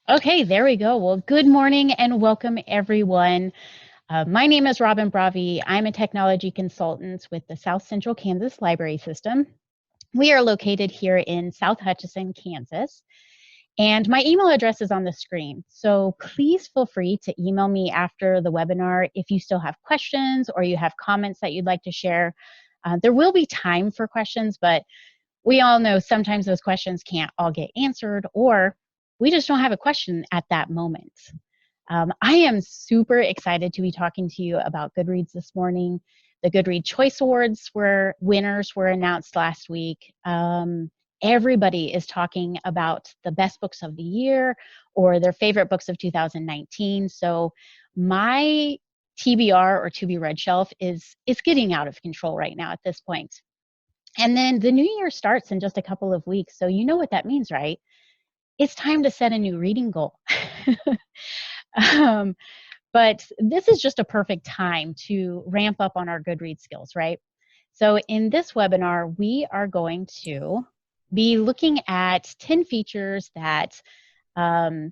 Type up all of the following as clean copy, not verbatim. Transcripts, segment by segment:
Okay, there we go. Well, good morning and welcome everyone. My name is Robyn Bravi. I'm a technology consultant with the South Central Kansas Library System. We are located here in South Hutchinson, Kansas, and my email address is on the screen. So please feel free to email me after the webinar if you still have questions or you have comments that you'd like to share. There will be time for questions, but we all know sometimes those questions can't all get answered, or we just don't have a question at that moment. I am super excited to be talking to you about Goodreads this morning. The Goodreads Choice Awards winners were announced last week. Everybody is talking about the best books of the year or their favorite books of 2019. So my TBR or to be read shelf is getting out of control right now at this point. And then the new year starts in just a couple of weeks. So you know what that means, right? It's time to set a new reading goal. um, but this is just a perfect time to ramp up on our Goodreads skills, right? So in this webinar, we are going to be looking at 10 features that can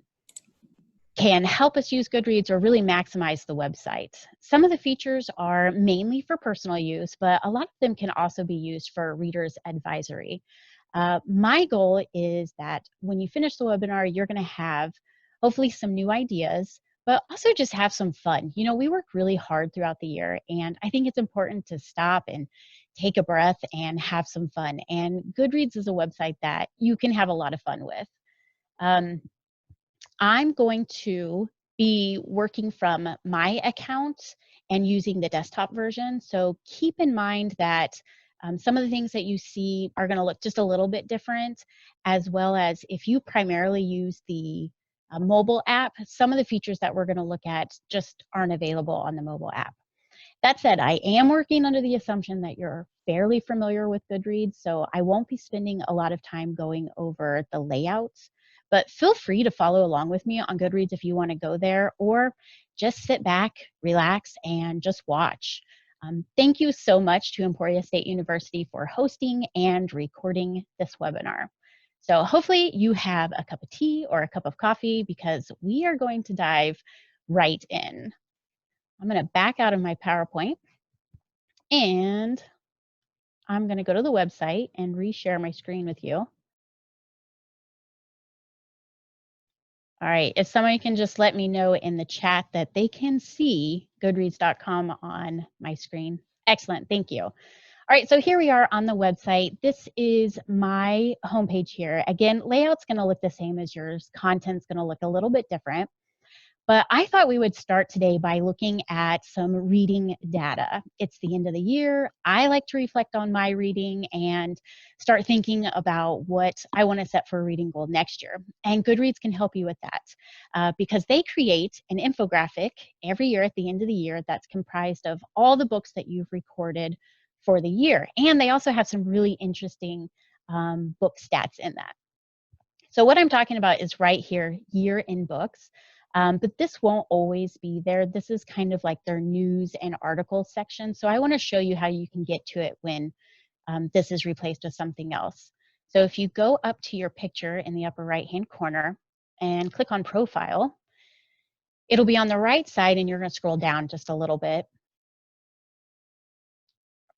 help us use Goodreads or really maximize the website. Some of the features are mainly for personal use, but a lot of them can also be used for readers advisory. My goal is that when you finish the webinar, you're going to have hopefully some new ideas, but also just have some fun. You know, we work really hard throughout the year, and I think it's important to stop and take a breath and have some fun. And Goodreads is a website that you can have a lot of fun with. I'm going to be working from my account and using the desktop version. So keep in mind that some of the things that you see are going to look just a little bit different, as well as if you primarily use the mobile app, some of the features that we're going to look at just aren't available on the mobile app. That said, I am working under the assumption that you're fairly familiar with Goodreads, so I won't be spending a lot of time going over the layouts, but feel free to follow along with me on Goodreads if you want to go there, or just sit back, relax, and just watch. Thank you so much to Emporia State University for hosting and recording this webinar. So hopefully you have a cup of tea or a cup of coffee because we are going to dive right in. I'm going to back out of my PowerPoint and I'm going to go to the website and reshare my screen with you. All right, if somebody can just let me know in the chat that they can see goodreads.com on my screen. Excellent, thank you. All right, so here we are on the website. This is my homepage here. Again, layout's going to look the same as yours. Content's going to look a little bit different. But I thought we would start today by looking at some reading data. It's the end of the year. I like to reflect on my reading and start thinking about what I want to set for a reading goal next year. And Goodreads can help you with that because they create an infographic every year at the end of the year that's comprised of all the books that you've recorded for the year. And they also have some really interesting book stats in that. So what I'm talking about is right here, year in books. But this won't always be there. This is kind of like their news and articles section. So I want to show you how you can get to it when this is replaced with something else. So if you go up to your picture in the upper right-hand corner and click on Profile, it'll be on the right side and you're going to scroll down just a little bit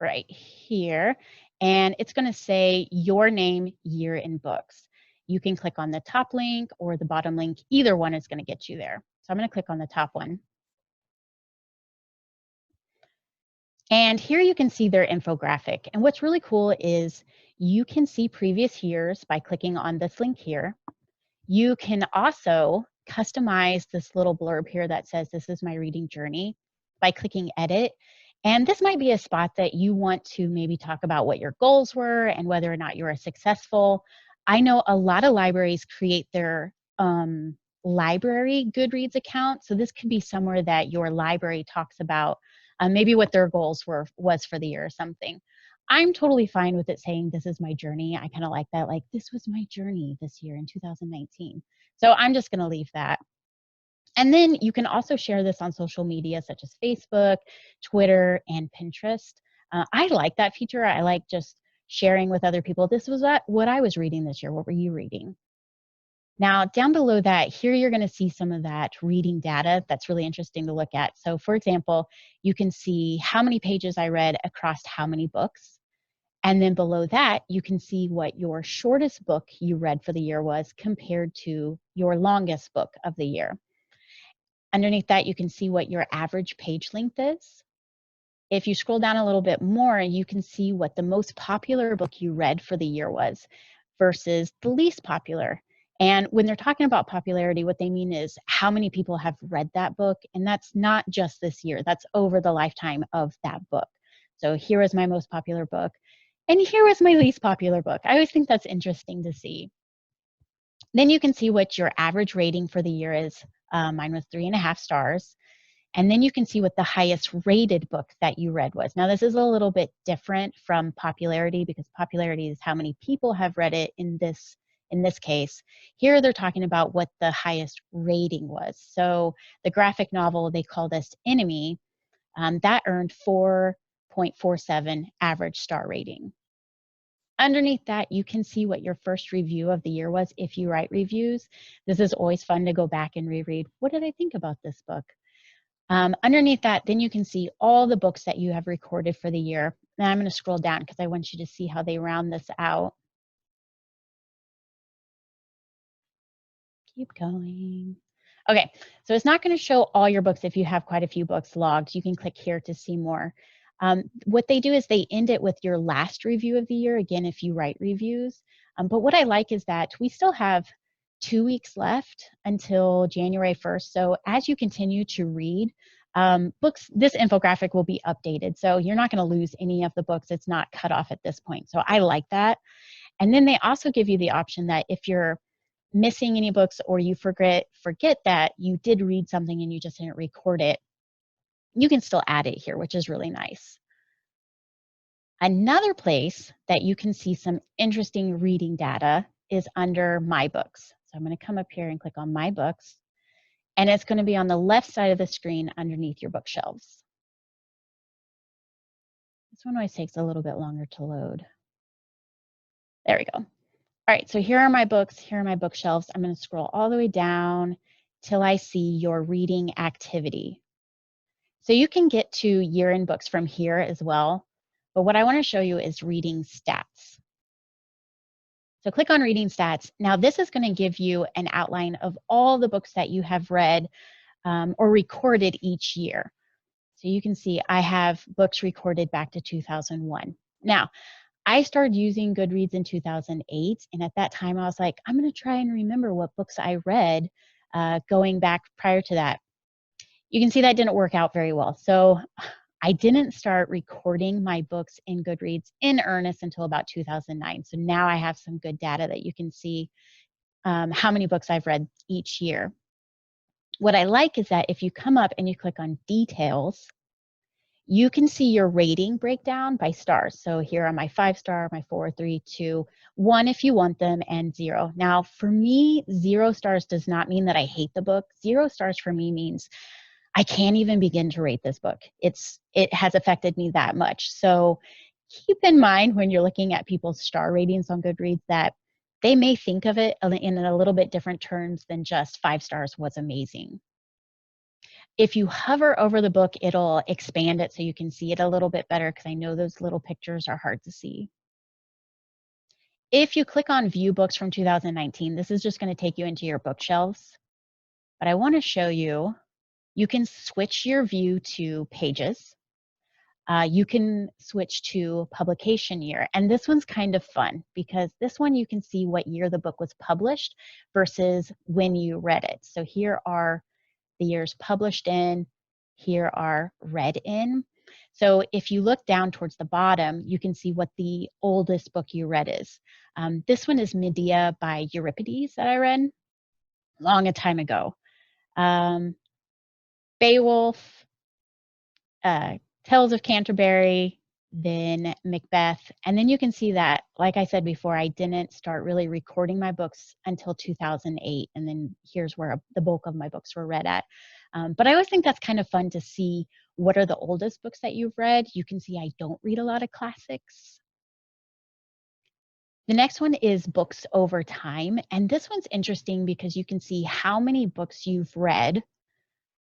right here. And it's going to say your name, year in books. You can click on the top link or the bottom link. Either one is going to get you there. So I'm going to click on the top one. And here you can see their infographic. And what's really cool is you can see previous years by clicking on this link here. You can also customize this little blurb here that says, this is my reading journey by clicking edit. And this might be a spot that you want to maybe talk about what your goals were and whether or not you were successful. I know a lot of libraries create their library Goodreads account. So this could be somewhere that your library talks about maybe what their goals was for the year or something. I'm totally fine with it saying this is my journey. I kind of like that, like this was my journey this year in 2019. So I'm just going to leave that. And then you can also share this on social media such as Facebook, Twitter, and Pinterest. I like that feature. I like just sharing with other people. This was what I was reading this year. What were you reading? Now, down below that, here you're going to see some of that reading data that's really interesting to look at. So, for example, you can see how many pages I read across how many books. And then below that, you can see what your shortest book you read for the year was compared to your longest book of the year. Underneath that, you can see what your average page length is. If you scroll down a little bit more, you can see what the most popular book you read for the year was versus the least popular. And when they're talking about popularity, what they mean is how many people have read that book. And that's not just this year, that's over the lifetime of that book. So here is my most popular book, and here was my least popular book. I always think that's interesting to see. Then you can see what your average rating for the year is. Mine was 3.5 stars. And then you can see what the highest rated book that you read was. Now, this is a little bit different from popularity because popularity is how many people have read it in this case. Here they're talking about what the highest rating was. So the graphic novel, they call this Enemy, that earned 4.47 average star rating. Underneath that, you can see what your first review of the year was if you write reviews. This is always fun to go back and reread. What did I think about this book? Underneath that, then you can see all the books that you have recorded for the year. And I'm going to scroll down because I want you to see how they round this out. Keep going. Okay, so it's not going to show all your books if you have quite a few books logged. You can click here to see more. What they do is they end it with your last review of the year, again, if you write reviews. But what I like is that we still have 2 weeks left until January 1st. So as you continue to read, books, this infographic will be updated. So you're not going to lose any of the books. It's not cut off at this point. So I like that. And then they also give you the option that if you're missing any books or you forget that you did read something and you just didn't record it, you can still add it here, which is really nice. Another place that you can see some interesting reading data is under My Books. So I'm going to come up here and click on My Books, and it's going to be on the left side of the screen underneath your bookshelves. This one always takes a little bit longer to load. There we go. All right, so here are my books, here are my bookshelves. I'm going to scroll all the way down till I see your reading activity. So you can get to year-end books from here as well, but what I want to show you is reading stats. So click on reading stats. Now this is going to give you an outline of all the books that you have read or recorded each year. So you can see I have books recorded back to 2001. Now, I started using Goodreads in 2008, and at that time I was like, I'm going to try and remember what books I read going back prior to that. You can see that didn't work out very well. So I didn't start recording my books in Goodreads in earnest until about 2009. So now I have some good data that you can see how many books I've read each year. What I like is that if you come up and you click on details, you can see your rating breakdown by stars. So here are my 5-star, my 4, 3, 2, 1 if you want them, and 0. Now, for me, 0 stars does not mean that I hate the book. 0 stars for me means I can't even begin to rate this book. It has affected me that much. So keep in mind when you're looking at people's star ratings on Goodreads that they may think of it in a little bit different terms than just 5 stars was amazing. If you hover over the book, it'll expand it so you can see it a little bit better because I know those little pictures are hard to see. If you click on View Books from 2019, this is just going to take you into your bookshelves. But I want to show you, you can switch your view to Pages. You can switch to Publication Year. And this one's kind of fun because this one you can see what year the book was published versus when you read it. So here are the years published in, here are read in. So if you look down towards the bottom, you can see what the oldest book you read is. This one is Medea by Euripides that I read long a time ago. Beowulf, Tales of Canterbury, then Macbeth. And then you can see that, like I said before, I didn't start really recording my books until 2008. And then here's where the bulk of my books were read at. But I always think that's kind of fun to see what are the oldest books that you've read. You can see I don't read a lot of classics. The next one is books over time. And this one's interesting because you can see how many books you've read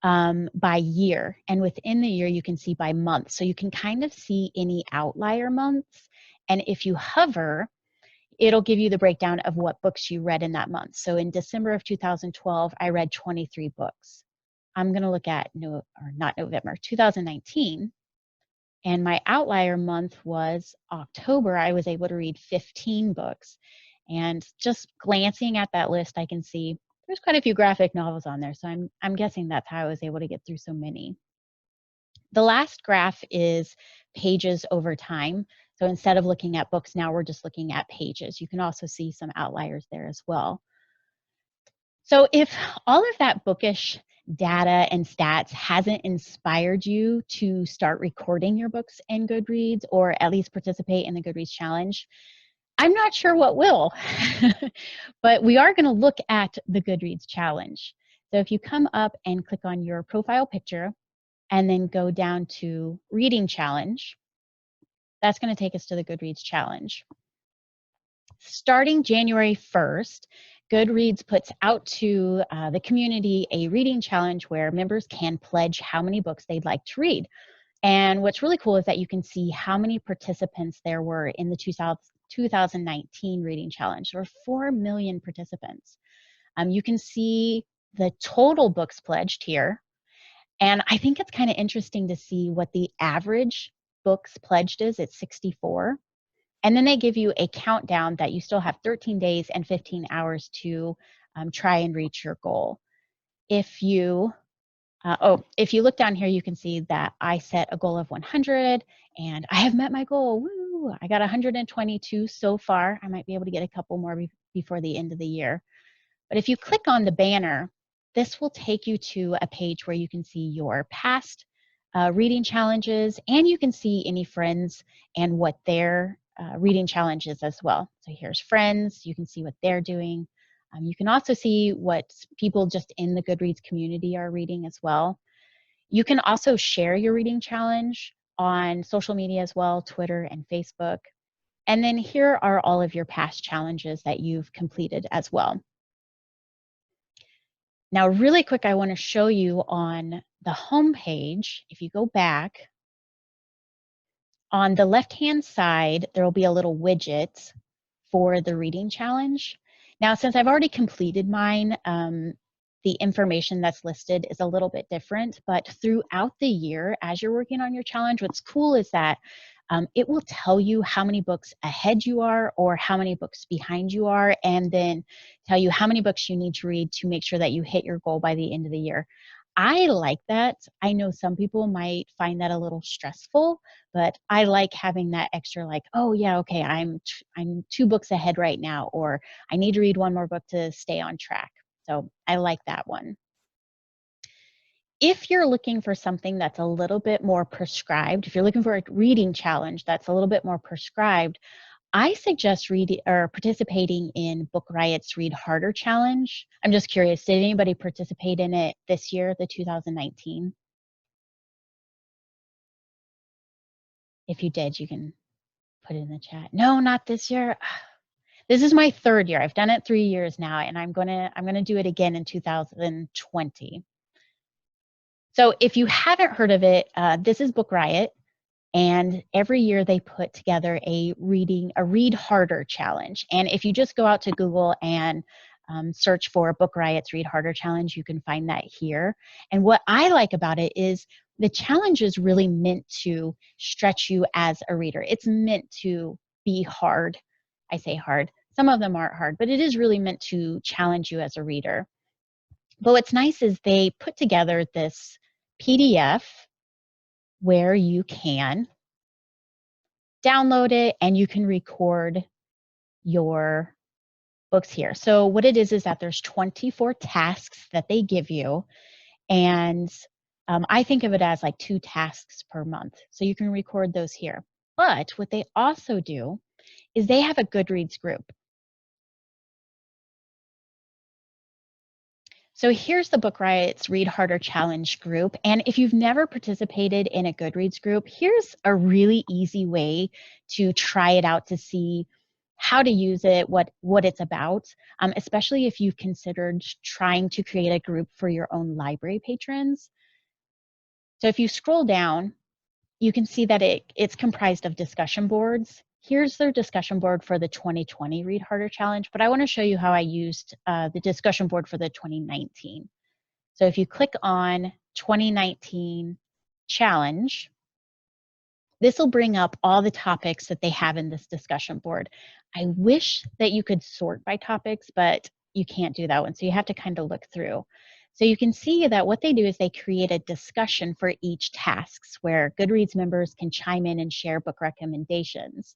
by year. And within the year, you can see by month. So you can kind of see any outlier months. And if you hover, it'll give you the breakdown of what books you read in that month. So in December of 2012, I read 23 books. I'm going to look at not November, 2019. And my outlier month was October. I was able to read 15 books. And just glancing at that list, I can see there's quite a few graphic novels on there. So I'm guessing that's how I was able to get through so many. The last graph is pages over time. So instead of looking at books now, we're just looking at pages. You can also see some outliers there as well. So if all of that bookish data and stats hasn't inspired you to start recording your books in Goodreads or at least participate in the Goodreads challenge, I'm not sure what will. But we are going to look at the Goodreads challenge. So if you come up and click on your profile picture and then go down to reading challenge, that's going to take us to the Goodreads challenge. Starting January 1st, Goodreads puts out to the community a reading challenge where members can pledge how many books they'd like to read. And what's really cool is that you can see how many participants there were in the 2019 reading challenge. There were 4 million participants. You can see the total books pledged here. And I think it's kind of interesting to see what the average books pledged is. It's 64. And then they give you a countdown that you still have 13 days and 15 hours to try and reach your goal. If you look down here, you can see that I set a goal of 100 and I have met my goal. Woo! I got 122 so far. I might be able to get a couple more before the end of the year. But if you click on the banner, this will take you to a page where you can see your past reading challenges, and you can see any friends and what their reading challenges as well. So here's friends. You can see what they're doing. You can also see what people just in the Goodreads community are reading as well. You can also share your reading challenge on social media as well, Twitter and Facebook. And then here are all of your past challenges that you've completed as well. Now, really quick, I want to show you on the home page, if you go back, on the left-hand side, there will be a little widget for the reading challenge. Now, since I've already completed mine, the information that's listed is a little bit different, but throughout the year, as you're working on your challenge, what's cool is that it will tell you how many books ahead you are or how many books behind you are, and then tell you how many books you need to read to make sure that you hit your goal by the end of the year. I like that. I know some people might find that a little stressful, but I like having that extra like, oh yeah, okay, I'm 2 books ahead right now, or I need to read 1 more book to stay on track. So I like that one. If you're looking for something that's a little bit more prescribed, if you're looking for a reading challenge that's a little bit more prescribed, I suggest participating in Book Riot's Read Harder Challenge. I'm just curious, did anybody participate in it this year, the 2019? If you did, you can put it in the chat. No, not this year. This is my 3rd year. I've done it 3 years now, and I'm gonna do it again in 2020. So if you haven't heard of it, this is Book Riot, and every year they put together a Read Harder challenge. And if you just go out to Google and search for Book Riot's Read Harder challenge, you can find that here. And what I like about it is the challenge is really meant to stretch you as a reader. It's meant to be hard. I say hard. Some of them aren't hard, but it is really meant to challenge you as a reader. But what's nice is they put together this PDF where you can download it and you can record your books here. So what it is that there's 24 tasks that they give you, and I think of it as like 2 tasks per month. So you can record those here. But what they also do is they have a Goodreads group. So here's the Book Riot's Read Harder Challenge group. And if you've never participated in a Goodreads group, here's a really easy way to try it out to see how to use it, what it's about, especially if you've considered trying to create a group for your own library patrons. So if you scroll down, you can see that it's comprised of discussion boards. Here's their discussion board for the 2020 Read Harder Challenge, but I want to show you how I used the discussion board for the 2019. So if you click on 2019 Challenge, this will bring up all the topics that they have in this discussion board. I wish that you could sort by topics, but you can't do that one. So you have to kind of look through. So you can see that what they do is they create a discussion for each tasks where Goodreads members can chime in and share book recommendations.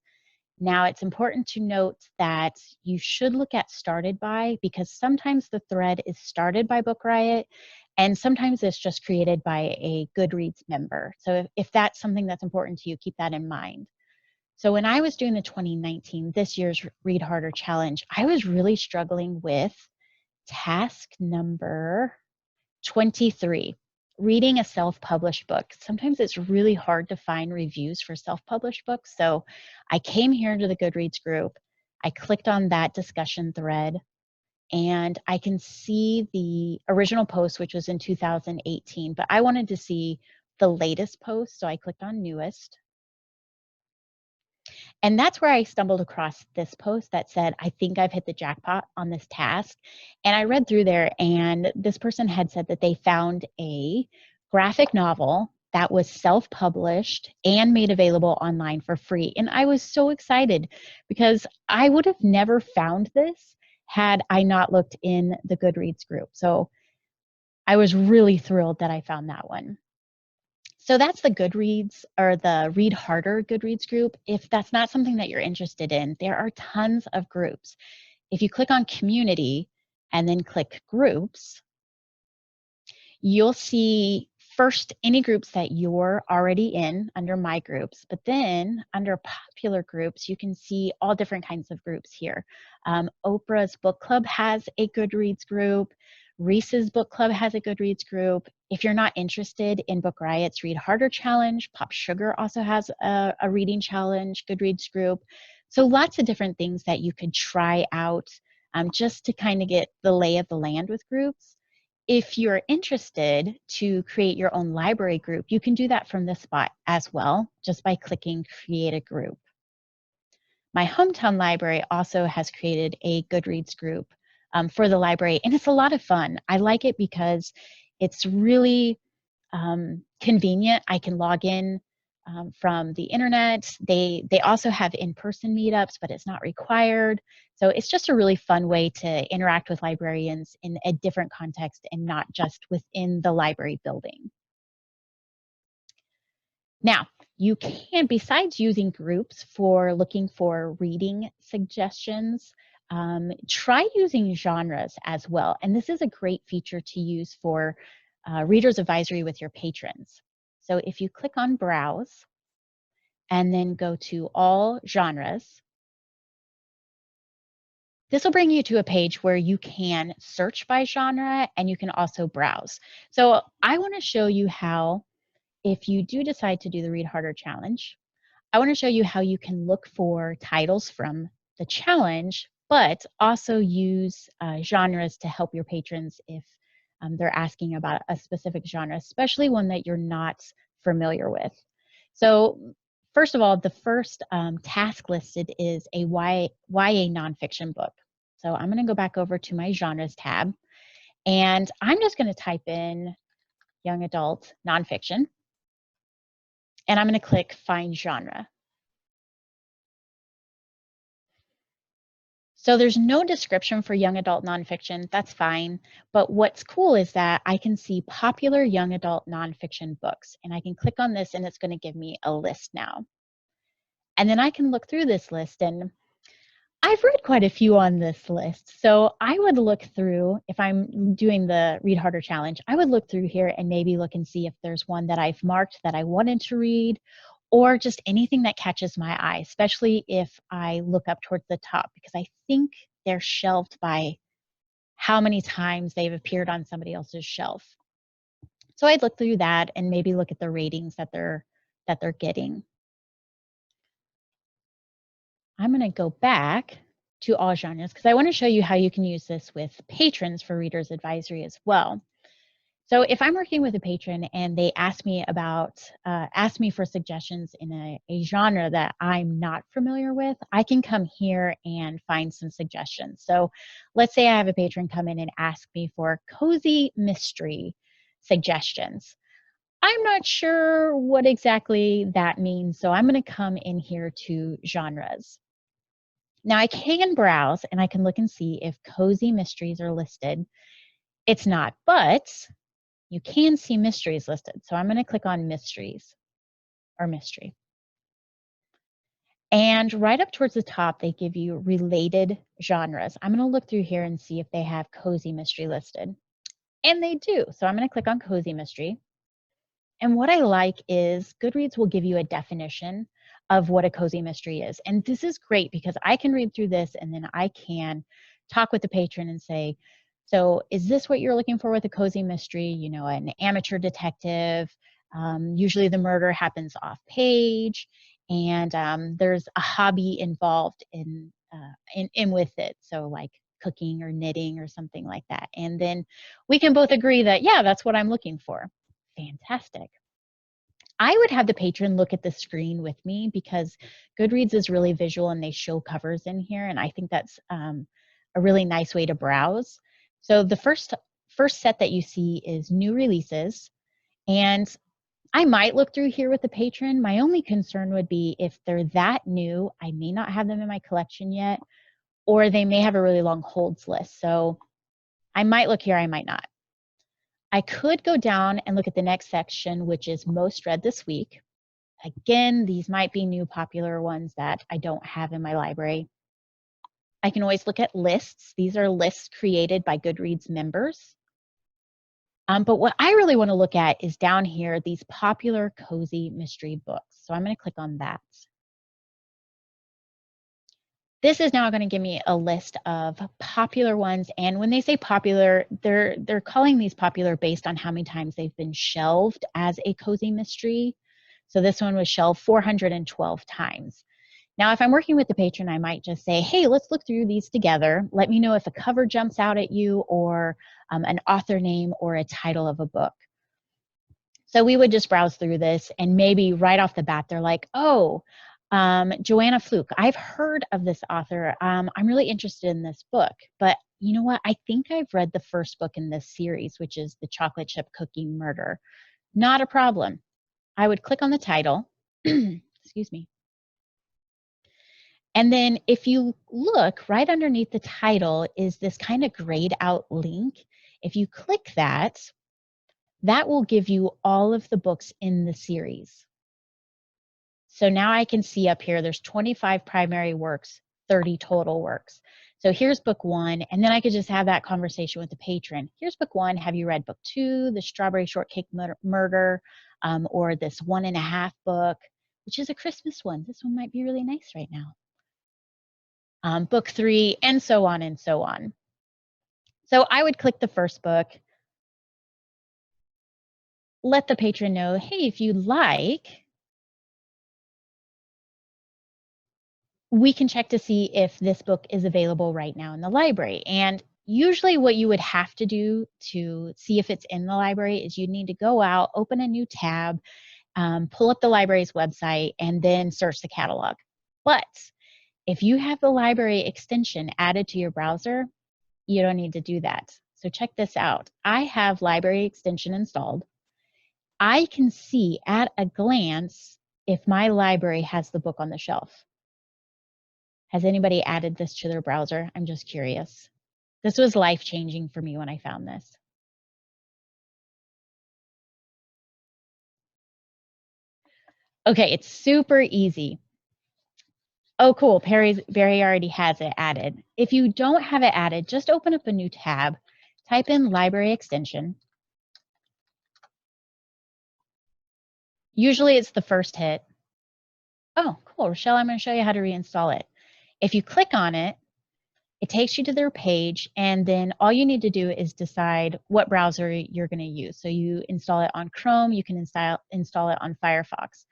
Now, it's important to note that you should look at started by, because sometimes the thread is started by Book Riot, and sometimes it's just created by a Goodreads member. So if that's something that's important to you, keep that in mind. So when I was doing the 2019, this year's Read Harder Challenge, I was really struggling with task number 23, reading a self-published book. Sometimes it's really hard to find reviews for self-published books. So I came here into the Goodreads group. I clicked on that discussion thread, and I can see the original post, which was in 2018, but I wanted to see the latest post. So I clicked on newest. And that's where I stumbled across this post that said, I think I've hit the jackpot on this task. And I read through there, and this person had said that they found a graphic novel that was self-published and made available online for free. And I was so excited because I would have never found this had I not looked in the Goodreads group. So I was really thrilled that I found that one. So that's the Goodreads, or the Read Harder Goodreads group. If that's not something that you're interested in, there are tons of groups. If you click on community and then click groups, you'll see first any groups that you're already in under my groups, but then under popular groups, you can see all different kinds of groups here. Oprah's book club has a Goodreads group. Reese's book club has a Goodreads group. If you're not interested in Book Riot's Read Harder Challenge, Pop Sugar also has a reading challenge Goodreads group. So lots of different things that you could try out just to kind of get the lay of the land with groups. If you're interested to create your own library group, you can do that from this spot as well, just by clicking Create a Group. My hometown library also has created a Goodreads group for the library, and it's a lot of fun. I like it because it's really convenient. I can log in from the internet. They also have in-person meetups, but it's not required. So it's just a really fun way to interact with librarians in a different context and not just within the library building. Now, you can, besides using groups for looking for reading suggestions, try using genres as well. And this is a great feature to use for Reader's Advisory with your patrons. So if you click on Browse and then go to All Genres, this will bring you to a page where you can search by genre and you can also browse. So I want to show you how, if you do decide to do the Read Harder Challenge, I want to show you how you can look for titles from the challenge, but also use genres to help your patrons if they're asking about a specific genre, especially one that you're not familiar with. So first of all, the first task listed is a YA nonfiction book. So I'm going to go back over to my genres tab, and I'm just going to type in young adult nonfiction, and I'm going to click Find Genre. So there's no description for young adult nonfiction. That's fine. But what's cool is that I can see popular young adult nonfiction books, and I can click on this and it's going to give me a list now. And then I can look through this list, and I've read quite a few on this list. So I would look through, if I'm doing the Read Harder Challenge, I would look through here and maybe look and see if there's one that I've marked that I wanted to read, or just anything that catches my eye, especially if I look up towards the top, because I think they're shelved by how many times they've appeared on somebody else's shelf. So I'd look through that and maybe look at the ratings that they're getting. I'm going to go back to all genres because I want to show you how you can use this with patrons for Reader's Advisory as well. So if I'm working with a patron and they ask me for suggestions in a genre that I'm not familiar with, I can come here and find some suggestions. So let's say I have a patron come in and ask me for cozy mystery suggestions. I'm not sure what exactly that means, so I'm going to come in here to genres. Now I can browse and I can look and see if cozy mysteries are listed. It's not, but you can see mysteries listed. So I'm going to click on mysteries or mystery. And right up towards the top, they give you related genres. I'm going to look through here and see if they have cozy mystery listed. And they do. So I'm going to click on cozy mystery. And what I like is Goodreads will give you a definition of what a cozy mystery is. And this is great because I can read through this and then I can talk with the patron and say, so is this what you're looking for with a cozy mystery? You know, an amateur detective. Usually the murder happens off page and there's a hobby involved in with it. So like cooking or knitting or something like that. And then we can both agree that, yeah, that's what I'm looking for. Fantastic. I would have the patron look at the screen with me because Goodreads is really visual and they show covers in here. And I think that's a really nice way to browse. So the first set that you see is new releases. And I might look through here with the patron. My only concern would be if they're that new, I may not have them in my collection yet, or they may have a really long holds list. So I might look here, I might not. I could go down and look at the next section, which is most read this week. Again, these might be new popular ones that I don't have in my library. I can always look at lists. These are lists created by Goodreads members. But what I really want to look at is down here, these popular cozy mystery books. So I'm going to click on that. This is now going to give me a list of popular ones. And when they say popular, they're calling these popular based on how many times they've been shelved as a cozy mystery. So this one was shelved 412 times. Now, if I'm working with the patron, I might just say, hey, let's look through these together. Let me know if a cover jumps out at you or an author name or a title of a book. So we would just browse through this and maybe right off the bat, they're like, oh, Joanna Fluke, I've heard of this author. I'm really interested in this book, but you know what? I think I've read the first book in this series, which is The Chocolate Chip Cookie Murder. Not a problem. I would click on the title, excuse me. And then if you look right underneath the title is this kind of grayed out link. If you click that, that will give you all of the books in the series. So now I can see up here, there's 25 primary works, 30 total works. So here's book 1, and then I could just have that conversation with the patron. Here's book 1, have you read book 2, The Strawberry Shortcake Murder, or this 1.5 book, which is a Christmas one. This one might be really nice right now. Book 3, and so on and so on. So I would click the first book, let the patron know, hey, if you'd like, we can check to see if this book is available right now in the library. And usually what you would have to do to see if it's in the library is you need to go out, open a new tab, pull up the library's website, and then search the catalog. But if you have the library extension added to your browser, you don't need to do that. So check this out. I have library extension installed. I can see at a glance if my library has the book on the shelf. Has anybody added this to their browser? I'm just curious. This was life-changing for me when I found this. Okay, it's super easy. Oh, cool. Barry already has it added. If you don't have it added, just open up a new tab, type in library extension. Usually it's the first hit. Oh, cool. Rochelle, I'm going to show you how to reinstall it. If you click on it, it takes you to their page, and then all you need to do is decide what browser you're going to use. So you install it on Chrome, you can install it on Firefox.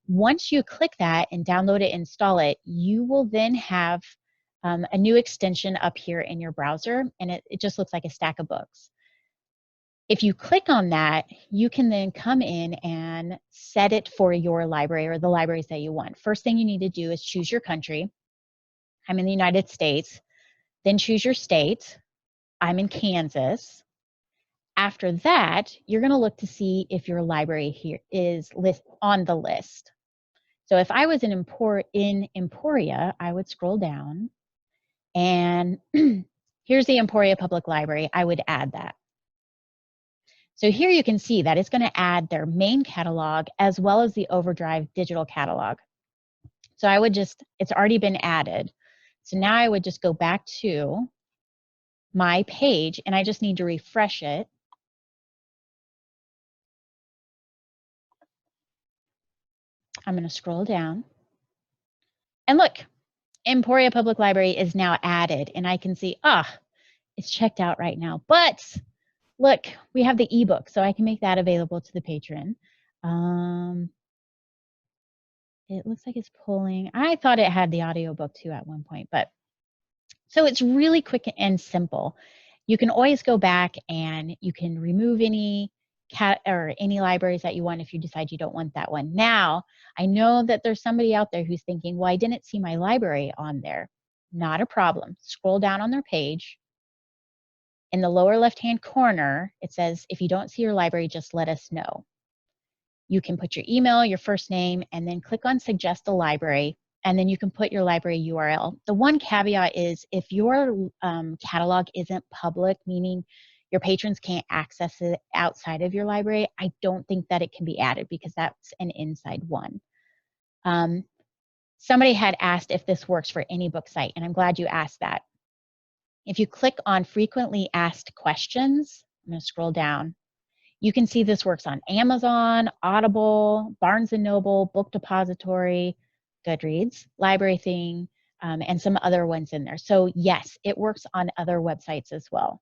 Once you click that and download it, install it, you will then have a new extension up here in your browser, and it just looks like a stack of books. If you click on that, you can then come in and set it for your library or the libraries that you want. First thing you need to do is choose your country. I'm in the United States. Then choose your state. I'm in Kansas. After that, you're going to look to see if your library here is on the list. So if I was in Emporia, I would scroll down, and here's the Emporia Public Library. I would add that. So here you can see that it's going to add their main catalog as well as the Overdrive digital catalog. So I would just, it's already been added. So now I would just go back to my page, and I just need to refresh it. I'm going to scroll down. And look, Emporia Public Library is now added, and I can see, it's checked out right now. But look, we have the ebook, so I can make that available to the patron. It looks like it's pulling. I thought it had the audiobook too at one point, but so it's really quick and simple. You can always go back and you can remove any any libraries that you want if you decide you don't want that one. Now, I know that there's somebody out there who's thinking, well, I didn't see my library on there. Not a problem. Scroll down on their page. In the lower left-hand corner, it says, if you don't see your library, just let us know. You can put your email, your first name, and then click on Suggest a Library, and then you can put your library URL. The one caveat is if your catalog isn't public, meaning your patrons can't access it outside of your library, I don't think that it can be added because that's an inside one. Somebody had asked if this works for any book site, and I'm glad you asked that. If you click on Frequently Asked Questions, I'm going to scroll down. You can see this works on Amazon, Audible, Barnes & Noble, Book Depository, Goodreads, Library Thing, and some other ones in there. So yes, it works on other websites as well.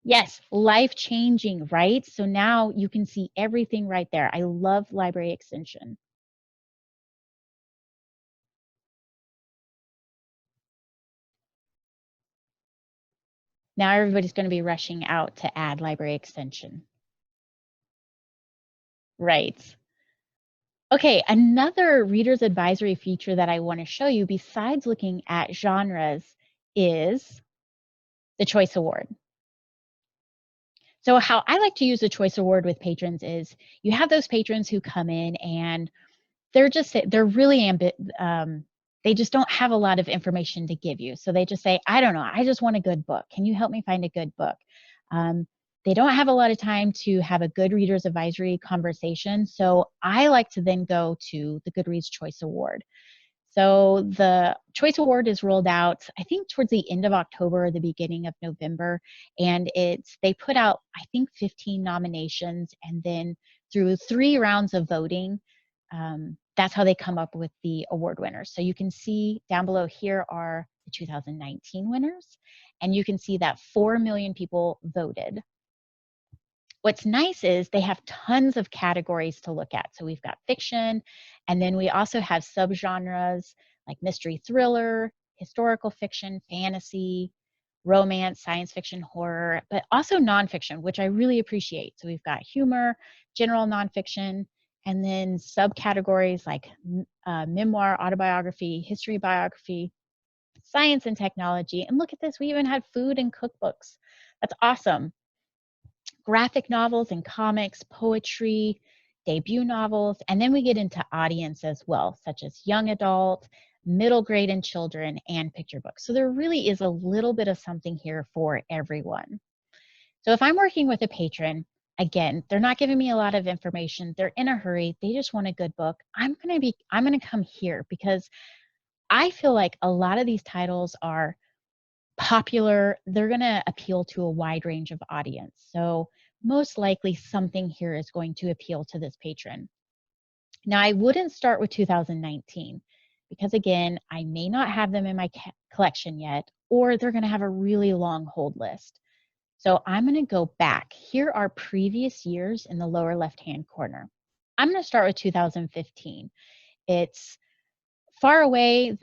Yes, life-changing, right? So now you can see everything right there. I love Library Extension. Now everybody's going to be rushing out to add Library Extension. Right. Okay, another reader's advisory feature that I want to show you besides looking at genres is the Choice Award. So how I like to use the Choice Award with patrons is you have those patrons who come in and they're really they just don't have a lot of information to give you. So they just say, I don't know, I just want a good book. Can you help me find a good book? They don't have a lot of time to have a good reader's advisory conversation. So I like to then go to the Goodreads Choice Award. So the Choice Award is rolled out, I think, towards the end of October or the beginning of November. And they put out, I think, 15 nominations. And then through 3 rounds of voting, that's how they come up with the award winners. So you can see down below here are the 2019 winners. And you can see that 4 million people voted. What's nice is they have tons of categories to look at. So we've got fiction, and then we also have subgenres like mystery thriller, historical fiction, fantasy, romance, science fiction, horror, but also nonfiction, which I really appreciate. So we've got humor, general nonfiction, and then subcategories like memoir, autobiography, history biography, science and technology. And look at this, we even had food and cookbooks. That's awesome. Graphic novels and comics, poetry, debut novels, and then we get into audience as well, such as young adult, middle grade and children, and picture books. So there really is a little bit of something here for everyone. So if I'm working with a patron, again, they're not giving me a lot of information. They're in a hurry. They just want a good book. I'm going to come here because I feel like a lot of these titles are popular. They're going to appeal to a wide range of audience. So most likely something here is going to appeal to this patron. Now, I wouldn't start with 2019 because, again, I may not have them in my collection yet, or they're going to have a really long hold list. So I'm going to go back. Here are previous years in the lower left-hand corner. I'm going to start with 2015. It's far away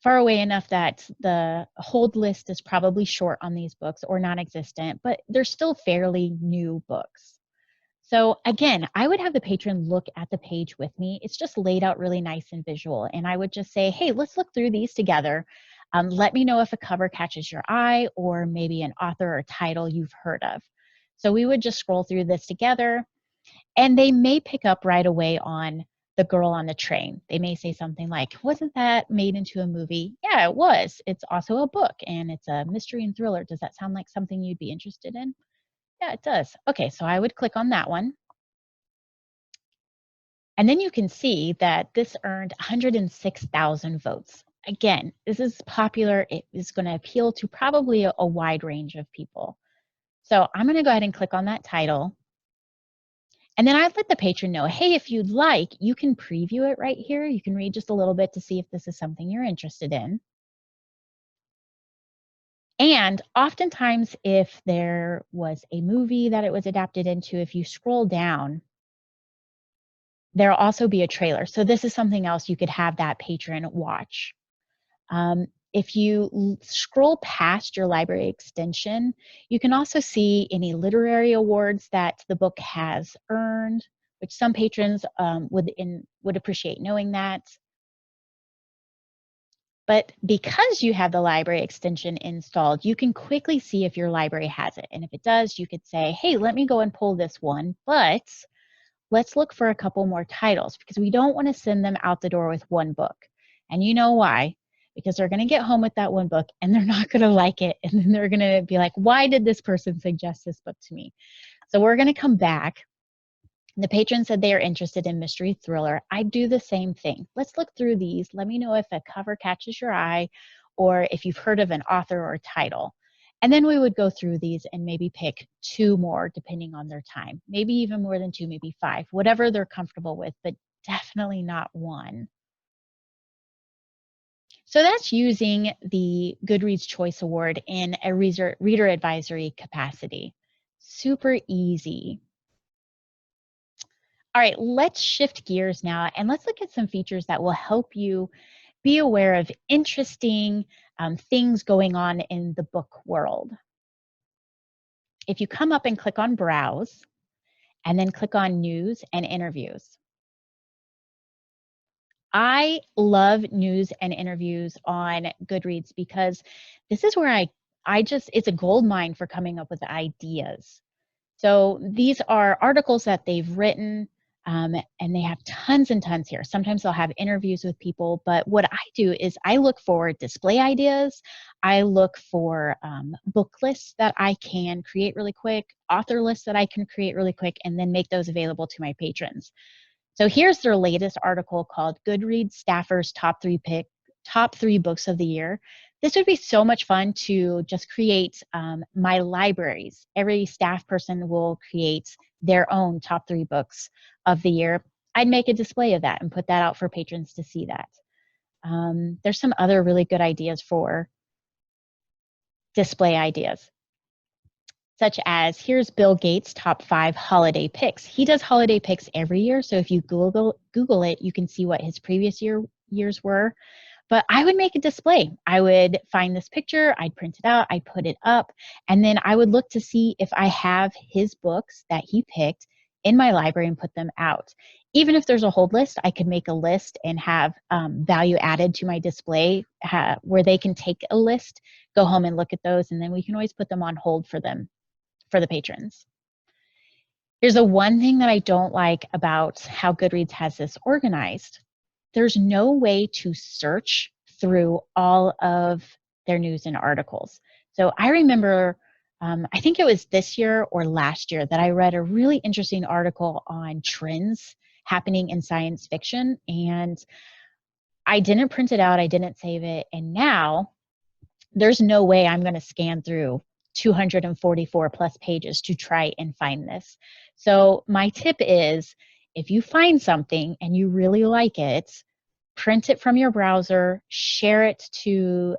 enough that the hold list is probably short on these books or non-existent, but they're still fairly new books. So again, I would have the patron look at the page with me. It's just laid out really nice and visual. And I would just say, hey, let's look through these together. Let me know if a cover catches your eye or maybe an author or title you've heard of. So we would just scroll through this together, and they may pick up right away on The Girl on the Train. They may say something like, wasn't that made into a movie? Yeah, it was. It's also a book, and it's a mystery and thriller. Does that sound like something you'd be interested in? Yeah, it does. Okay, so I would click on that one. And then you can see that this earned 106,000 votes. Again, this is popular. It is going to appeal to probably a wide range of people. So I'm going to go ahead and click on that title. And then I'd let the patron know, hey, if you'd like, you can preview it right here. You can read just a little bit to see if this is something you're interested in. And oftentimes, if there was a movie that it was adapted into, if you scroll down, there'll also be a trailer. So this is something else you could have that patron watch. If you scroll past your library extension, you can also see any literary awards that the book has earned, which some patrons would appreciate knowing that. But because you have the library extension installed, you can quickly see if your library has it. And if it does, you could say, hey, let me go and pull this one, but let's look for a couple more titles because we don't want to send them out the door with one book. And you know why? Because they're going to get home with that one book and they're not going to like it. And then they're going to be like, why did this person suggest this book to me? So we're going to come back. The patron said they are interested in mystery thriller. I do the same thing. Let's look through these. Let me know if a cover catches your eye or if you've heard of an author or title. And then we would go through these and maybe pick 2 more depending on their time. Maybe even more than 2, maybe 5, whatever they're comfortable with, but definitely not 1. So that's using the Goodreads Choice Award in a reader advisory capacity. Super easy. All right, let's shift gears now and let's look at some features that will help you be aware of interesting things going on in the book world. If you come up and click on Browse and then click on News and Interviews. I love news and interviews on Goodreads because this is where it's a gold mine for coming up with ideas. So these are articles that they've written, and they have tons and tons here. Sometimes they'll have interviews with people, but what I do is I look for display ideas. I look for book lists that I can create really quick, author lists that I can create really quick, and then make those available to my patrons. So here's their latest article called Goodreads Staffers Top 3 Books of the Year. This would be so much fun to just create my libraries. Every staff person will create their own top 3 books of the year. I'd make a display of that and put that out for patrons to see that. There's some other really good ideas for display ideas, such as here's Bill Gates' top 5 holiday picks. He does holiday picks every year, so if you Google it, you can see what his previous years were. But I would make a display. I would find this picture, I'd print it out, I'd put it up, and then I would look to see if I have his books that he picked in my library and put them out. Even if there's a hold list, I could make a list and have value added to my display where they can take a list, go home and look at those, and then we can always put them on hold for them, for the patrons. Here's the one thing that I don't like about how Goodreads has this organized. There's no way to search through all of their news and articles. So I remember, I think it was this year or last year that I read a really interesting article on trends happening in science fiction, and I didn't print it out, I didn't save it, and now there's no way I'm going to scan through 244 plus pages to try and find this. So my tip is, if you find something and you really like it, print it from your browser, share it to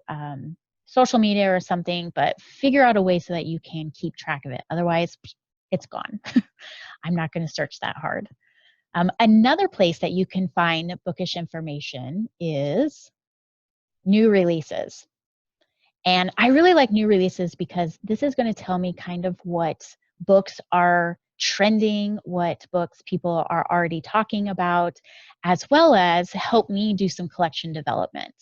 social media or something, but figure out a way so that you can keep track of it. Otherwise, it's gone. I'm not going to search that hard. Another place that you can find bookish information is new releases. And I really like new releases because this is going to tell me kind of what books are trending, what books people are already talking about, as well as help me do some collection development.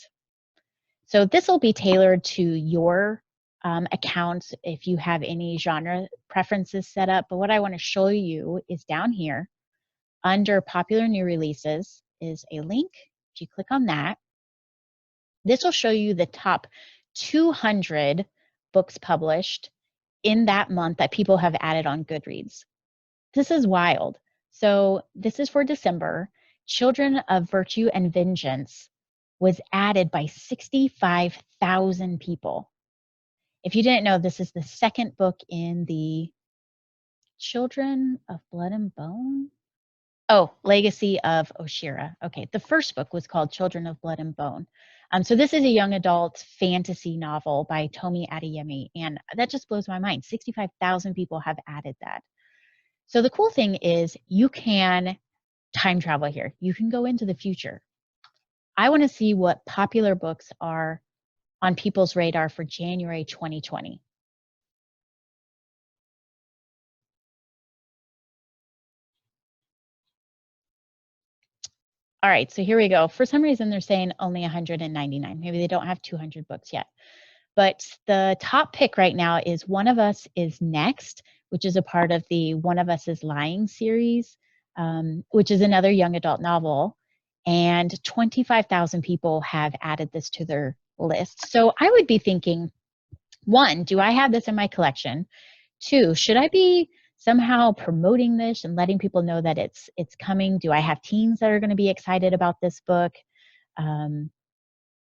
So this will be tailored to your account if you have any genre preferences set up. But what I want to show you is down here under popular new releases is a link. If you click on that, this will show you the top 200 books published in that month that people have added on Goodreads. This is wild. So this is for December. Children of Virtue and Vengeance was added by 65,000 people. If you didn't know, this is the second book in the Children of Blood and Bone. Oh, Legacy of Oshira. Okay, the first book was called Children of Blood and Bone. So this is a young adult fantasy novel by Tomi Adeyemi, and that just blows my mind. 65,000 people have added that. So the cool thing is you can time travel here. You can go into the future. I want to see what popular books are on people's radar for January 2020. All right, so here we go. For some reason, they're saying only 199. Maybe they don't have 200 books yet. But the top pick right now is One of Us is Next, which is a part of the One of Us is Lying series, which is another young adult novel. And 25,000 people have added this to their list. So I would be thinking, one, do I have this in my collection? Two, should I be somehow promoting this and letting people know that it's coming? Do I have teens that are going to be excited about this book?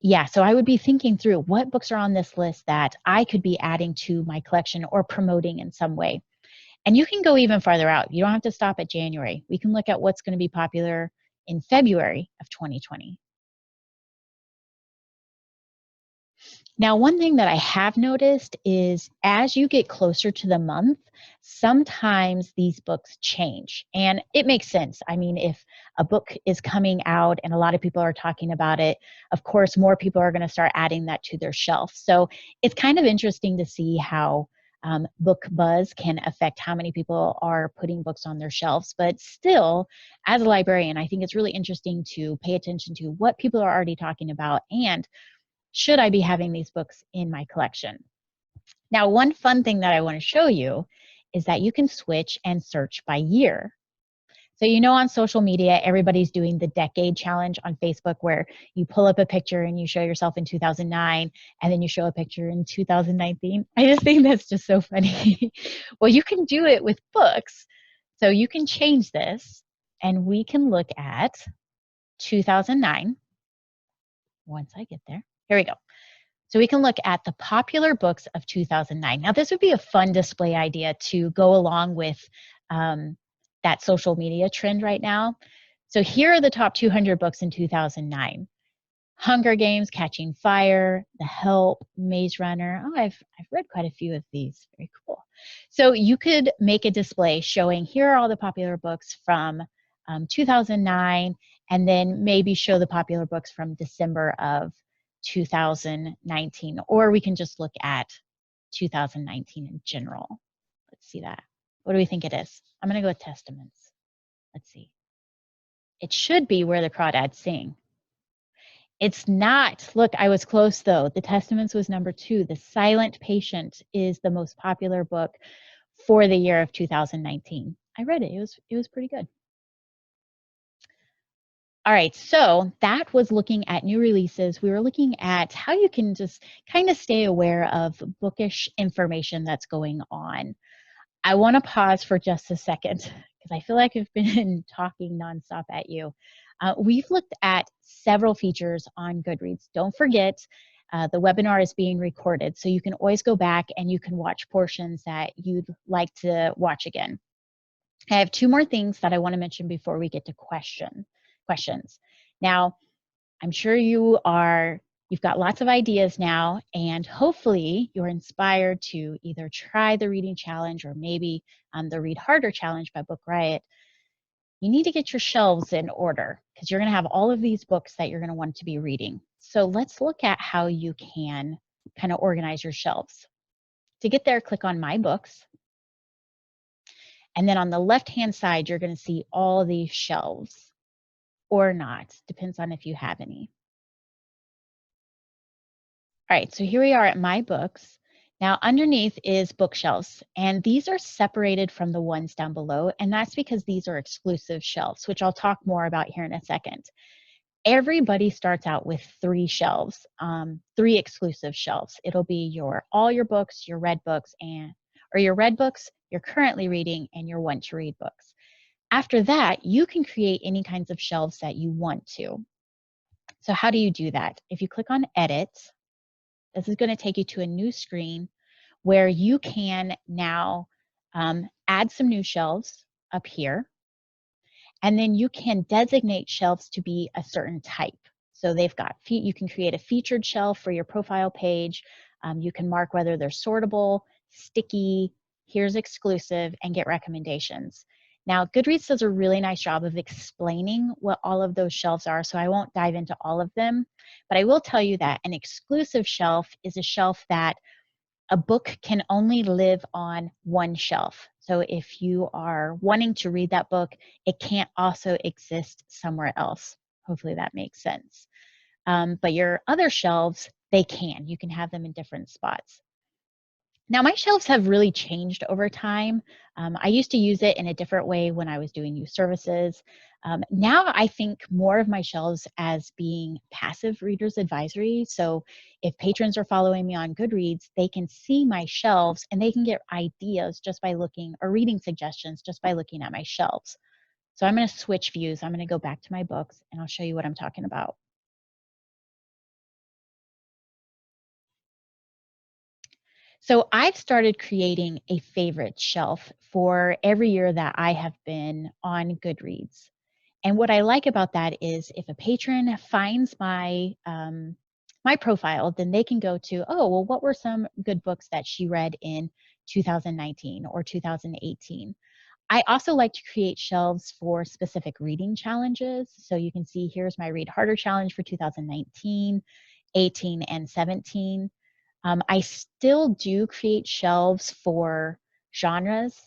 Yeah, so I would be thinking through what books are on this list that I could be adding to my collection or promoting in some way. And you can go even farther out. You don't have to stop at January. We can look at what's going to be popular in February of 2020. Now, one thing that I have noticed is as you get closer to the month, sometimes these books change. And it makes sense. I mean, if a book is coming out and a lot of people are talking about it, of course, more people are going to start adding that to their shelf. So it's kind of interesting to see how book buzz can affect how many people are putting books on their shelves. But still, as a librarian, I think it's really interesting to pay attention to what people are already talking about and should I be having these books in my collection? Now, one fun thing that I want to show you is that you can switch and search by year. So, you know, on social media, everybody's doing the decade challenge on Facebook where you pull up a picture and you show yourself in 2009 and then you show a picture in 2019. I just think that's just so funny. Well, you can do it with books. So you can change this and we can look at 2009. Once I get there, here we go. So we can look at the popular books of 2009. Now, this would be a fun display idea to go along with that social media trend right now. So here are the top 200 books in 2009. Hunger Games, Catching Fire, The Help, Maze Runner. Oh, I've read quite a few of these. Very cool. So you could make a display showing here are all the popular books from 2009, and then maybe show the popular books from December of 2019, or we can just look at 2019 in general. Let's see that. What do we think it is? I'm going to go with Testaments. Let's see. It should be Where the Crawdads Sing. It's not. Look, I was close though. The Testaments was number 2. The Silent Patient is the most popular book for the year of 2019. I read it. It was pretty good. All right, so that was looking at new releases. We were looking at how you can just kind of stay aware of bookish information that's going on. I want to pause for just a second because I feel like I've been talking nonstop at you. We've looked at several features on Goodreads. Don't forget, the webinar is being recorded, so you can always go back and you can watch portions that you'd like to watch again. I have 2 more things that I want to mention before we get to questions. Now, I'm sure you've got lots of ideas now, and hopefully you're inspired to either try the reading challenge or maybe the Read Harder challenge by Book Riot. you need to get your shelves in order because you're going to have all of these books that you're going to want to be reading. So let's look at how you can kind of organize your shelves. To get there, click on My Books. And then on the left-hand side, you're going to see all these shelves or not. Depends on if you have any. All right, so here we are at My Books. Now underneath is bookshelves, and these are separated from the ones down below, and that's because these are exclusive shelves, which I'll talk more about here in a second. Everybody starts out with 3 shelves, 3 exclusive shelves. It'll be all your books, your read books, or your read books, you're currently reading, and your want to read books. After that, you can create any kinds of shelves that you want to. So how do you do that? If you click on Edit, this is going to take you to a new screen where you can now add some new shelves up here. And then you can designate shelves to be a certain type. So they've got, you can create a featured shelf for your profile page. You can mark whether they're sortable, sticky, here's exclusive, and get recommendations. Now, Goodreads does a really nice job of explaining what all of those shelves are, so I won't dive into all of them, but I will tell you that an exclusive shelf is a shelf that a book can only live on one shelf. So if you are wanting to read that book, it can't also exist somewhere else. Hopefully that makes sense. But your other shelves, they can. You can have them in different spots. Now, my shelves have really changed over time. I used to use it in a different way when I was doing youth services. Now I think more of my shelves as being passive readers advisory. So if patrons are following me on Goodreads, they can see my shelves and they can get ideas just by looking, or reading suggestions just by looking at my shelves. So I'm going to switch views. I'm going to go back to my books and I'll show you what I'm talking about. So I've started creating a favorite shelf for every year that I have been on Goodreads. And what I like about that is if a patron finds my profile, then they can go to, oh, well, what were some good books that she read in 2019 or 2018? I also like to create shelves for specific reading challenges. So you can see here's my Read Harder challenge for 2019, 18, and 17. I still do create shelves for genres.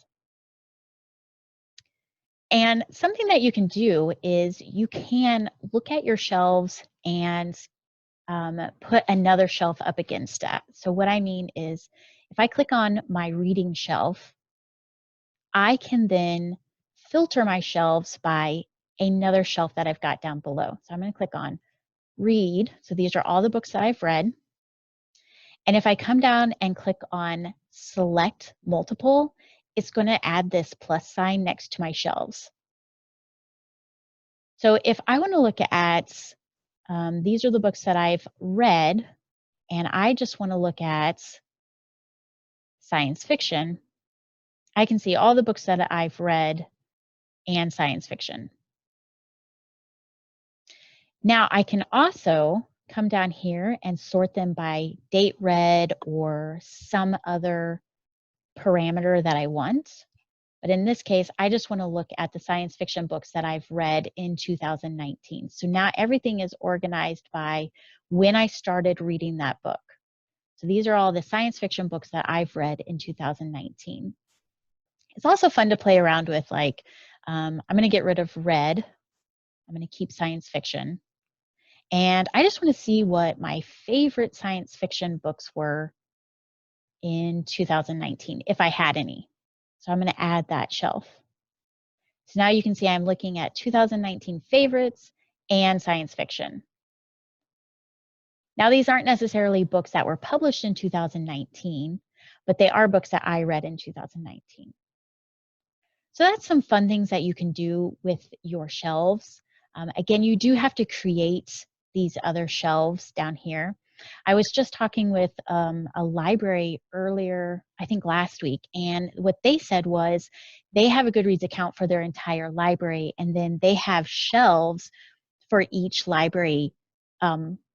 And something that you can do is you can look at your shelves and put another shelf up against that. So what I mean is if I click on my reading shelf, I can then filter my shelves by another shelf that I've got down below. So I'm going to click on read. So these are all the books that I've read. And if I come down and click on select multiple, it's going to add this plus sign next to my shelves. So if I want to look at, these are the books that I've read, and I just want to look at science fiction, I can see all the books that I've read and science fiction. Now I can also come down here and sort them by date read or some other parameter that I want. But in this case, I just want to look at the science fiction books that I've read in 2019. So now everything is organized by when I started reading that book. So these are all the science fiction books that I've read in 2019. It's also fun to play around with, like, I'm going to get rid of read. I'm going to keep science fiction. And I just want to see what my favorite science fiction books were in 2019, if I had any. So I'm going to add that shelf. So now you can see I'm looking at 2019 favorites and science fiction. Now these aren't necessarily books that were published in 2019, but they are books that I read in 2019. So that's some fun things that you can do with your shelves. Again, you do have to create these other shelves down here. I was just talking with a library earlier, I think last week, and what they said was they have a Goodreads account for their entire library, and then they have shelves for each library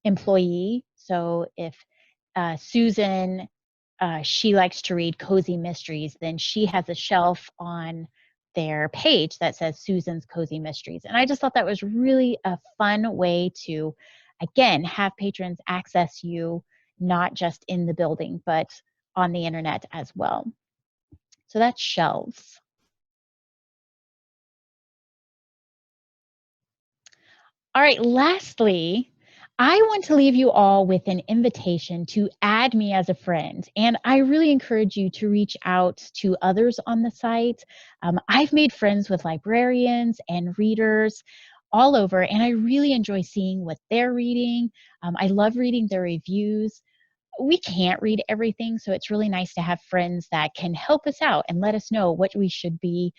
employee. So if Susan, she likes to read cozy mysteries, then she has a shelf on their page that says Susan's Cozy Mysteries. And I just thought that was really a fun way to, again, have patrons access you, not just in the building, but on the internet as well. So that's shelves. All right, lastly, I want to leave you all with an invitation to add me as a friend. And I really encourage you to reach out to others on the site. I've made friends with librarians and readers all over, and I really enjoy seeing what they're reading. I love reading their reviews. We can't read everything, so it's really nice to have friends that can help us out and let us know what we should be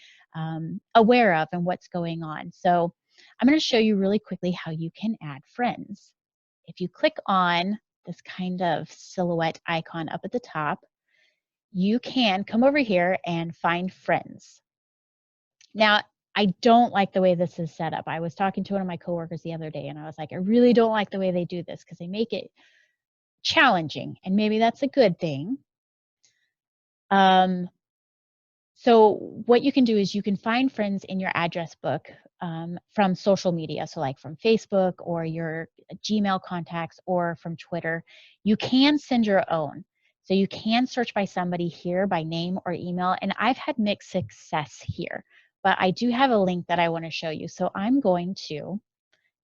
aware of and what's going on. So I'm going to show you really quickly how you can add friends. If you click on this kind of silhouette icon up at the top, you can come over here and find friends. Now, I don't like the way this is set up. I was talking to one of my coworkers the other day and I was like, I really don't like the way they do this because they make it challenging, and maybe that's a good thing. So what you can do is you can find friends in your address book from social media. So like from Facebook or your Gmail contacts or from Twitter. You can send your own. So you can search by somebody here by name or email. And I've had mixed success here, but I do have a link that I want to show you. So I'm going to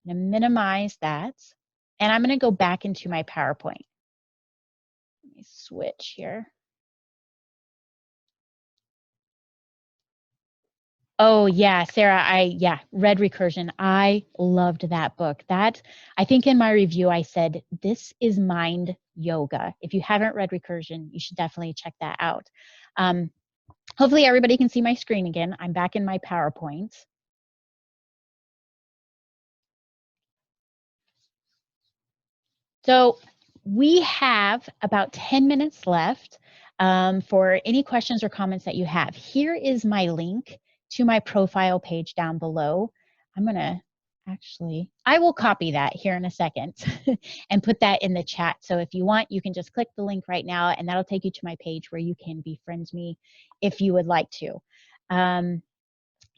minimize that and I'm going to go back into my PowerPoint. Let me switch here. Oh yeah, Sarah, read Recursion. I loved that book. That I think in my review I said this is mind yoga. If you haven't read Recursion, you should definitely check that out. Hopefully everybody can see my screen again. I'm back in my PowerPoint. So we have about 10 minutes left for any questions or comments that you have. Here is my link to my profile page down below. I'm going to I will copy that here in a second and put that in the chat. So if you want, you can just click the link right now and that'll take you to my page where you can befriend me if you would like to.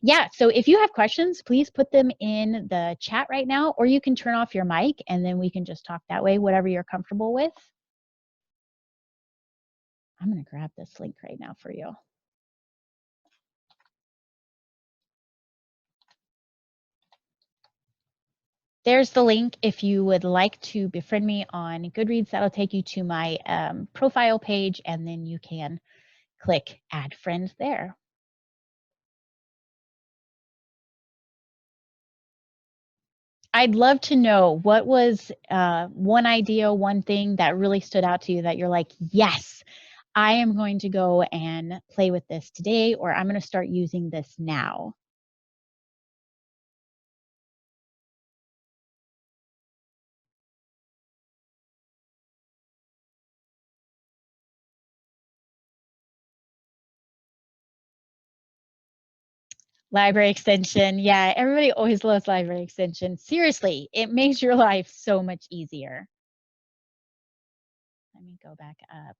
Yeah, so if you have questions, please put them in the chat right now, or you can turn off your mic and then we can just talk that way, whatever you're comfortable with. I'm going to grab this link right now for you. There's the link if you would like to befriend me on Goodreads. That'll take you to my profile page, and then you can click Add Friend there. I'd love to know what was one idea, one thing that really stood out to you that you're like, yes, I am going to go and play with this today, or I'm going to start using this now. Library extension. Yeah, everybody always loves library extension. Seriously, it makes your life so much easier. Let me go back up.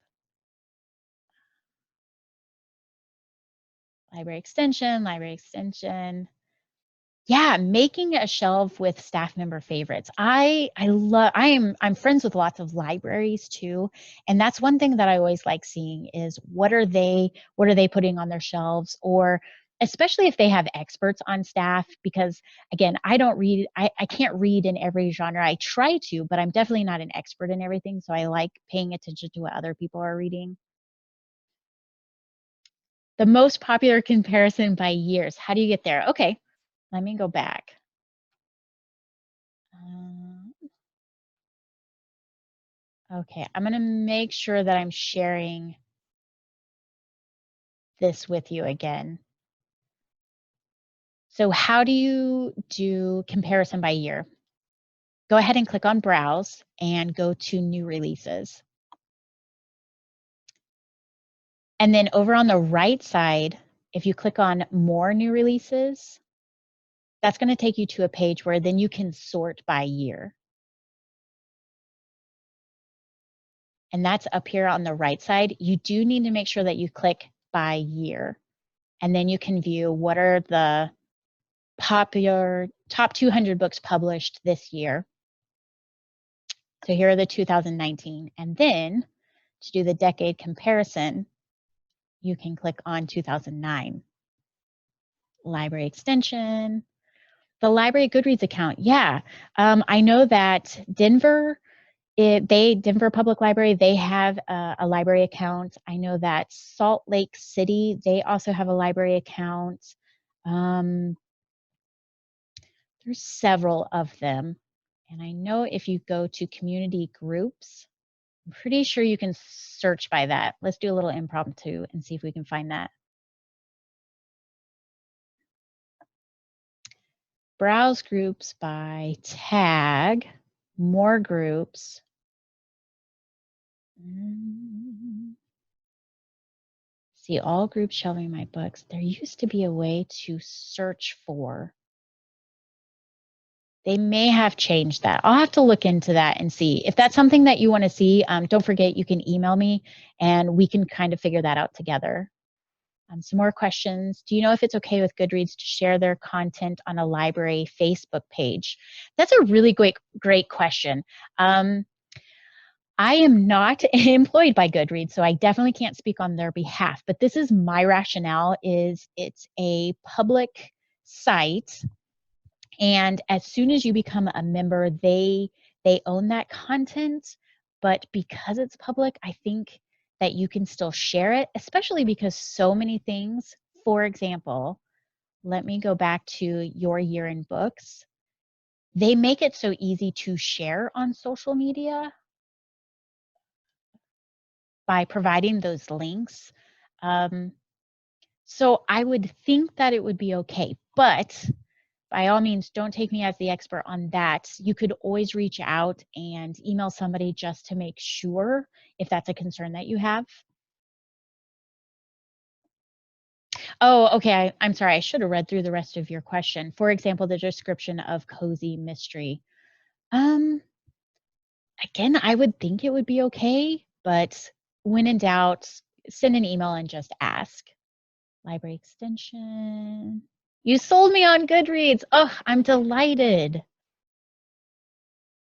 Library extension. Yeah, making a shelf with staff member favorites. I'm friends with lots of libraries too, and that's one thing that I always like seeing is what are they putting on their shelves, or especially if they have experts on staff, because again, I can't read in every genre. I try to, but I'm definitely not an expert in everything, so I like paying attention to what other people are reading. The most popular comparison by years. How do you get there? Okay, let me go back. Okay, I'm going to make sure that I'm sharing this with you again. So how do you do comparison by year? Go ahead and click on Browse and go to New Releases. And then over on the right side, if you click on More New Releases, that's going to take you to a page where then you can sort by year. And that's up here on the right side. You do need to make sure that you click by year. And then you can view what are the popular top 200 books published this year. So here are the 2019. And then to do the decade comparison, you can click on 2009. Library extension, the library Goodreads account. Yeah, I know that Denver Public Library, they have a library account. I know that Salt Lake City, they also have a library account. There's several of them. And I know if you go to community groups, I'm pretty sure you can search by that. Let's do a little impromptu and see if we can find that. Browse groups by tag, more groups. See all groups shelving my books. There used to be a way to search for. They may have changed that. I'll have to look into that and see. If that's something that you want to see, don't forget you can email me and we can kind of figure that out together. Some more questions. Do you know if it's okay with Goodreads to share their content on a library Facebook page? That's a really great question. I am not employed by Goodreads, so I definitely can't speak on their behalf, but this is my rationale. Is it's a public site, and as soon as you become a member, they own that content, but because it's public, I think that you can still share it, especially because so many things, for example, let me go back to your year in books. They make it so easy to share on social media by providing those links. So I would think that it would be okay, but by all means, don't take me as the expert on that. You could always reach out and email somebody just to make sure if that's a concern that you have. Oh, okay. I'm sorry. I should have read through the rest of your question. For example, the description of cozy mystery. Again, I would think it would be okay, but when in doubt, send an email and just ask. Library extension. You sold me on Goodreads. Oh, I'm delighted.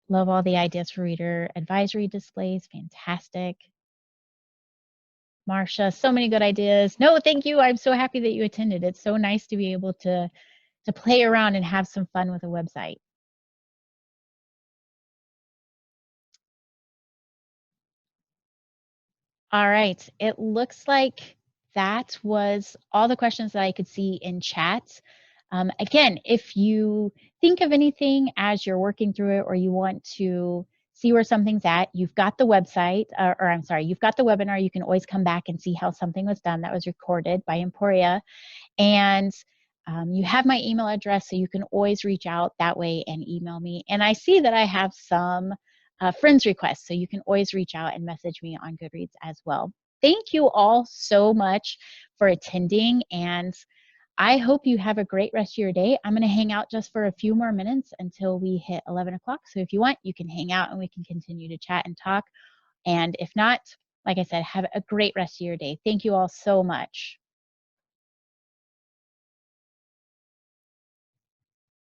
Love all the ideas for reader advisory displays. Fantastic. Marcia, so many good ideas. No, thank you. I'm so happy that you attended. It's so nice to be able to play around and have some fun with a website. All right. It looks like that was all the questions that I could see in chat. Again, if you think of anything as you're working through it or you want to see where something's at, you've got the website, or I'm sorry, you've got the webinar. You can always come back and see how something was done that was recorded by Emporia. And you have my email address, so you can always reach out that way and email me. And I see that I have some friends requests, so you can always reach out and message me on Goodreads as well. Thank you all so much for attending, and I hope you have a great rest of your day. I'm going to hang out just for a few more minutes until we hit 11 o'clock. So if you want, you can hang out and we can continue to chat and talk. And if not, like I said, have a great rest of your day. Thank you all so much.